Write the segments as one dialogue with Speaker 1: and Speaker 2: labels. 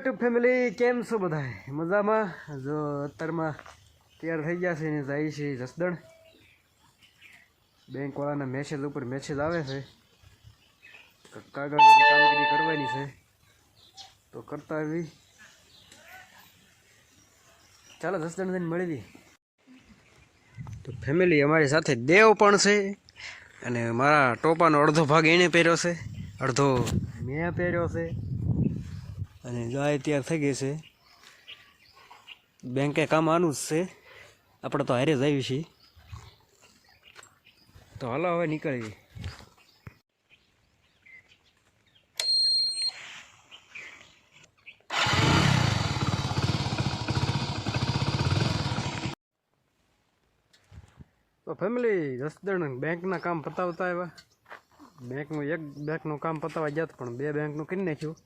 Speaker 1: YouTube family કેમ છો બધા મજામાં? જો અત્યારમાં તૈયાર થઈ ગયા છે ને જાય છે જસદણ. બેંકવાળાના મેસેજ ઉપર મેસેજ આવે છે, કાગળની કામગીરી કરવાની છે તો કરતા આવી. ચાલો જસદણ જઈને મળવી. તો ફેમિલી અમારી સાથે દેવ પણ છે અને મારા ટોપાનો અડધો ભાગ એને પહેર્યો છે, અડધો મેં પહેર્યો છે. અને જાય તૈયાર થઈ ગઈ છે. બેંકે કામ આનું જ છે, આપણે તો હારે જ આવી છીએ. તો હાલો હવે નીકળીએ. તો ફેમિલી જસદણ બેંકના કામ પતાવતા આવ્યા. બેંકનું એક બેંકનું કામ પતાવવા ગયા પણ બે બેંકનું કરી નાખ્યું.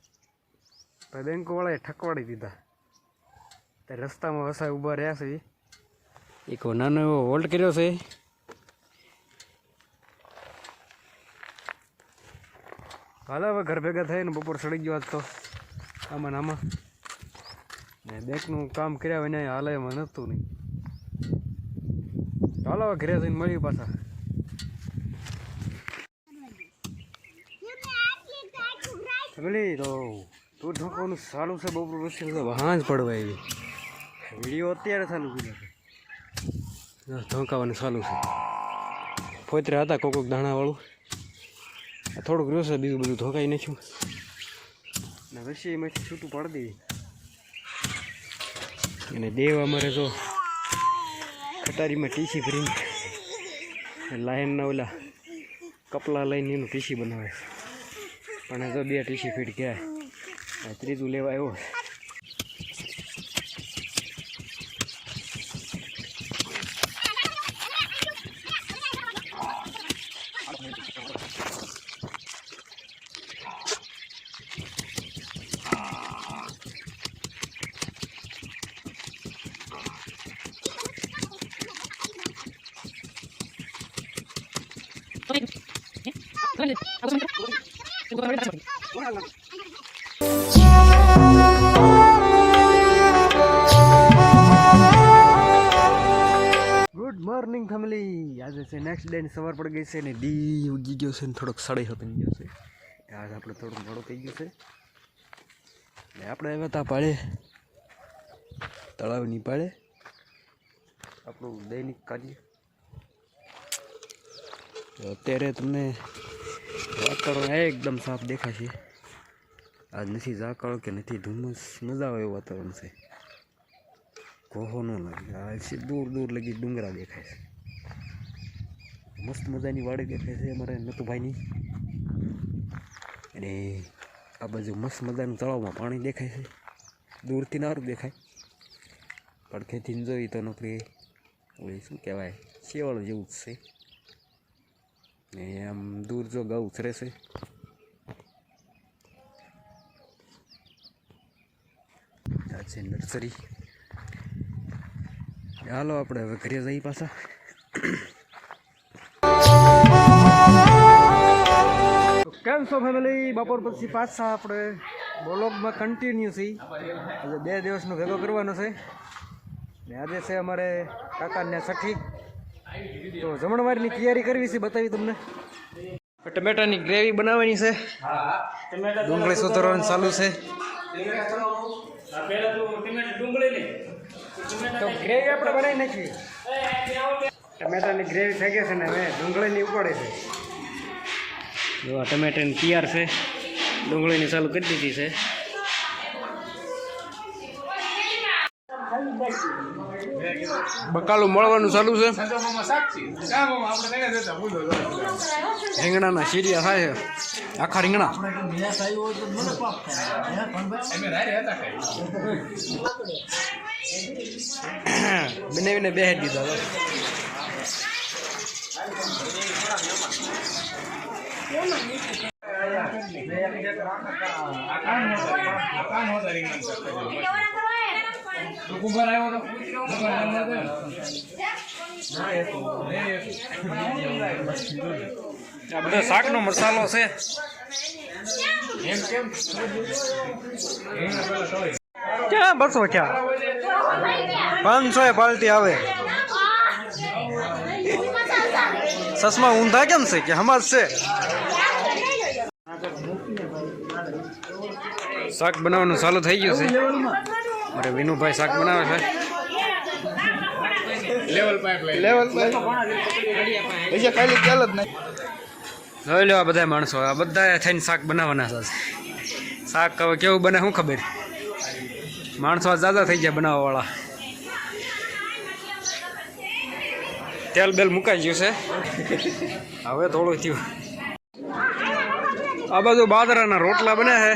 Speaker 1: પણ બેંકવાળાએ ઠકવાડી દીધા. ત્યારે રસ્તામાં વસાય ઊભા રહ્યા છે. એક નાનો એવો હોલ્ડ કર્યો છે. હાલો હવે ઘર ભેગા થઈને બપોર સડી ગયો આજ તો આમાં ને આમાં. ને બેંકનું કામ કર્યા વિના હાલે એમાં નહોતું નહીં. ચાલો હવે ઘરે જઈને મળ્યું પાછા. ફેમિલી તો તું ઢોકવાનું ચાલુ છે બપોર પછી તો હાંજ પડવા એવી. વિડીયો અત્યારે ચાલુ કર્યો છે, ધોકાવાનું ચાલુ છે. ફોતરા હતા કોક દાણાવાળું, થોડુંક રહ્યું છે, બીજું બધું ધોકાઈ નાખ્યું ને પછી એમાંથી છૂટું પાડી દેવી. અને દેવ અમારે તો ખટારીમાં ટીસી ભરીને લાયનના ઓલા કપલા લઈને એનું ટીસી બનાવે છે. પણ જો 2 ટીસી ફીટ ગયા, ત્રીજું લેવા આવ્યો. Good morning family. આજે છે નેક્સ્ટ ડે ની સવાર પડી ગઈ છે ને ડી ઉગી ગયો છે ને થોડોક 6:30 થઈ ગયો છે. આજે આપણે થોડુંક મોડું થઈ ગયું છે. ને આપણે આવ્યા હતા પાળે, તળાવની પાળે, આપણું દૈનિક કાર્ય. અત્યારે તમને વાતાવરણ એકદમ સાફ દેખાશે. આજ નથી ઝાકળ કે નથી ધુમ્મસ, મજા આવે એવું વાતાવરણ છે. કોહો ન લાગે. આ છે દૂર દૂર લગી ડુંગરા દેખાય છે. મસ્ત મજાની વાડી દેખાય છે અમારે નતુભાઈની. અને આ બાજુ મસ્ત મજાનું તળાવમાં પાણી દેખાય છે. દૂરથી નારું દેખાય, પડખેથી જોઈ તો નોકરી ઓલી શું કહેવાય શેવળ જેવું જ છે. ને આમ દૂર જો ગૌ ઉછરે છે. આ છે નર્સરી. હાલો આપણે હવે ઘરે જઈએ પાછા. કેમ છો ફેમિલી? બપોર પછી પાછા આપણે બ્લોગમાં કન્ટિન્યુ છીએ. આજે 2 દિવસનો ભેગો કરવાનો છે. ને આજે છે અમારે કાકાને છઠ્ઠી, તો જમણવારની તૈયારી કરવી છે, બતાવી તમને. ટમેટાની ગ્રેવી બનાવવાની છે, ડુંગળી સુધારવાનું ચાલુ છે. તો ગ્રેવી આપણે બનાવી નાખી. ટમેટાની ગ્રેવી થઈ ગઈ છે ને હવે ડુંગળીની ઉપાડે છે. જો આ ટમેટાની તૈયાર છે, ડુંગળીની ચાલુ કરી દીધી છે. બકાલું મળવાનું ચાલુ છે. રીંગણાના શીરિયા થાય છે, આખા રીંગણા. બનાવીને બેસી દીધા. આ બધો શાકનો મસાલો છે. क्या 200 क्या 500 पाल्टी आवे ससमा ऊंधा केम से कि हमार से શાક બનાવવાનું ચાલુ થઈ ગયું છે અરે વિનુભાઈ શાક બનાવે છે જોઈ લો આ બધા માણસો આ બધા થઈને શાક બનાવવાના છે શાક હવે કેવું બને શું ખબર માણસો જ્યાદા થઈ ગયા બનાવવા વાળા તેલ બેલ મુકાઈ ગયું છે હવે થોડું થયું આ બાજુ બાજરાના રોટલા બને છે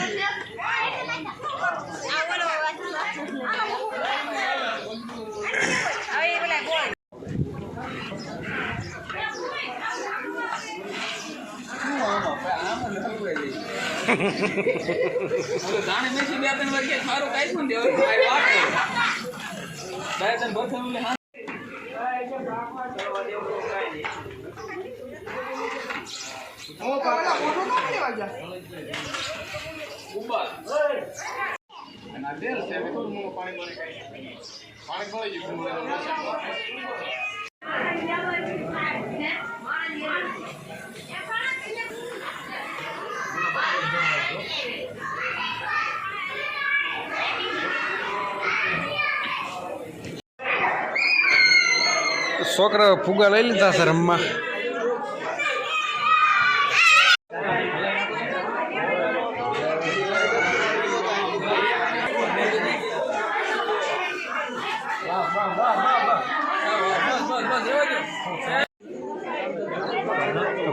Speaker 1: છોકરા ફુગા લઈ લીધા છે રમવા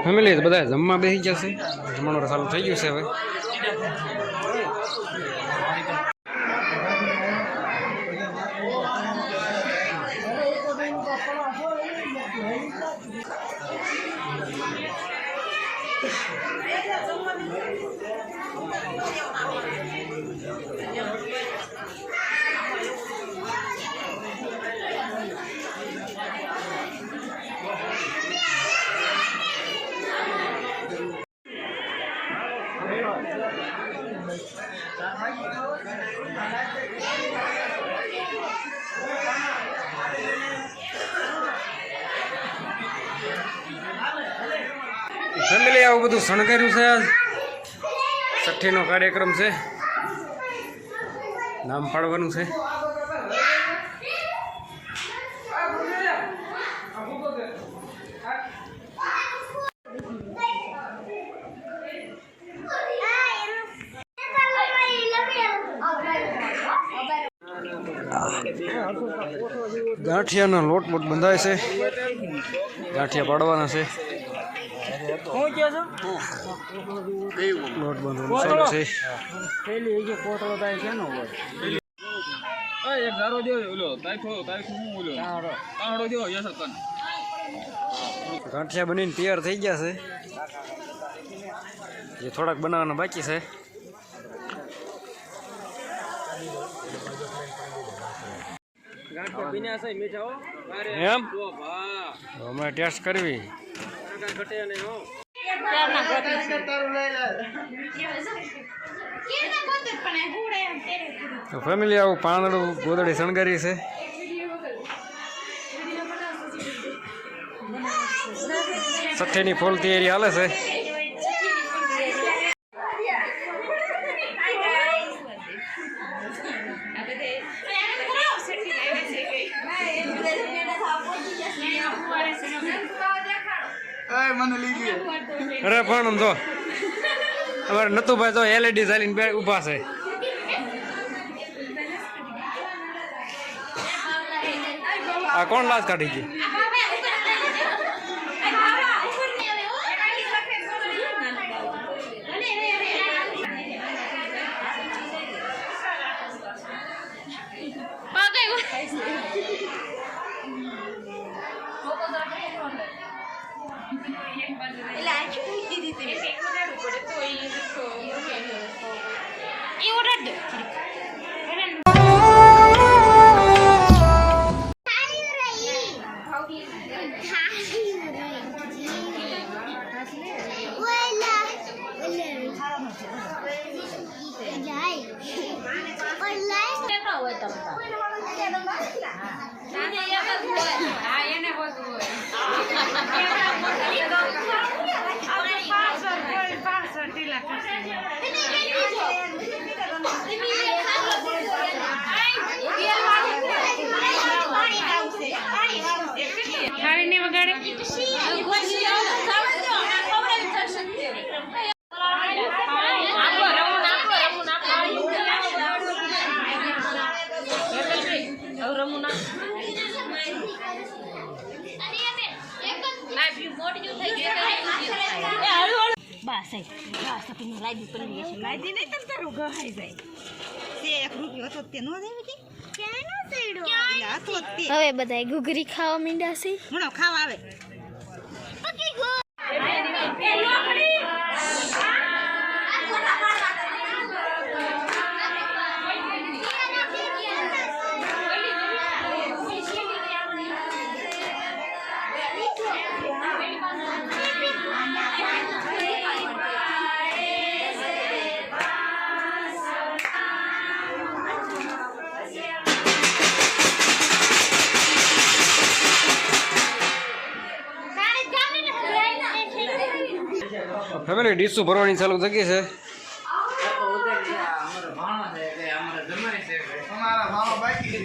Speaker 1: ફેમિલી બધા જમવા બેસી જશે જમવાનું ચાલુ થઈ ગયું છે હવે ફેમિલી આવું બધું શણગાર્યું છે આજ છઠ્ઠીનો કાર્યક્રમ છે નામ પાડવાનું છે ગાંઠિયાનો લોટ બોટ બંધાય છે ગાંઠિયા પાડવાના છે લોટ બાંધવાનું ચાલુ છે ગાંઠિયા બનીને તૈયાર થઈ ગયા છે જે થોડાક બનાવવાના બાકી છે એમ અમારે ટેસ્ટ કરવી ફેમિલી આવું પાંદડું ગોદડી શણગારી છે છઠ્ઠીની ફૂલ તૈયારી હાલે છે અરે પણ જો અમારે નતુભાઈ તો LED ચાલીને ઉભા છે આ કોણ લાજ કાઢી ગઈ
Speaker 2: થાળીને વગાડે
Speaker 3: હવે બધા ઘૂઘરી ખાવા માંડ્યા છે
Speaker 4: ખાવા આવે
Speaker 1: ફેમિલી ડીશું ભરવાની ચાલુ થઈ ગઈ છે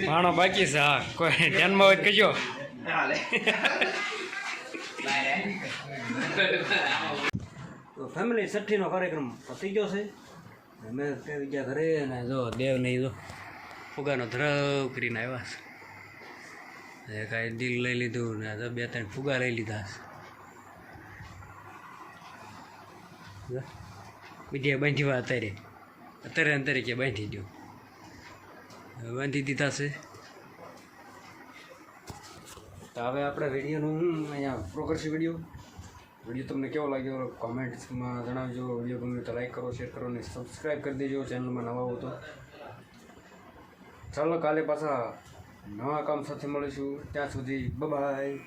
Speaker 1: ભાણો બાકી છે હા કોઈ ધ્યાનમાં હોય તો કહેજો તો ફેમિલી છઠ્ઠીનો કાર્યક્રમ પતી ગયો છે અમે કરી ગયા ઘરે ને જો દેવ નહીં જો ફુગાનો ધ્રવ કરીને આવ્યા છે કાંઈ દિલ લઈ લીધું ને બે ત્રણ ફુગા લઈ લીધા છે બીજા બાંધવા અત્યારે કે બાંધી દો બાંધી દીધા છે તો હવે આપણે વિડીયોનું અહીંયા પૂરો કરશું વિડીયો તમને કેવો લાગ્યો કોમેન્ટ્સમાં જણાવજો વિડીયો ગમે તો લાઈક કરો શેર કરો અને સબસ્ક્રાઈબ કરી દેજો ચેનલમાં નવા હો તો ચાલો કાલે પાછા નવા કામ સાથે મળીશું ત્યાં સુધી બાય.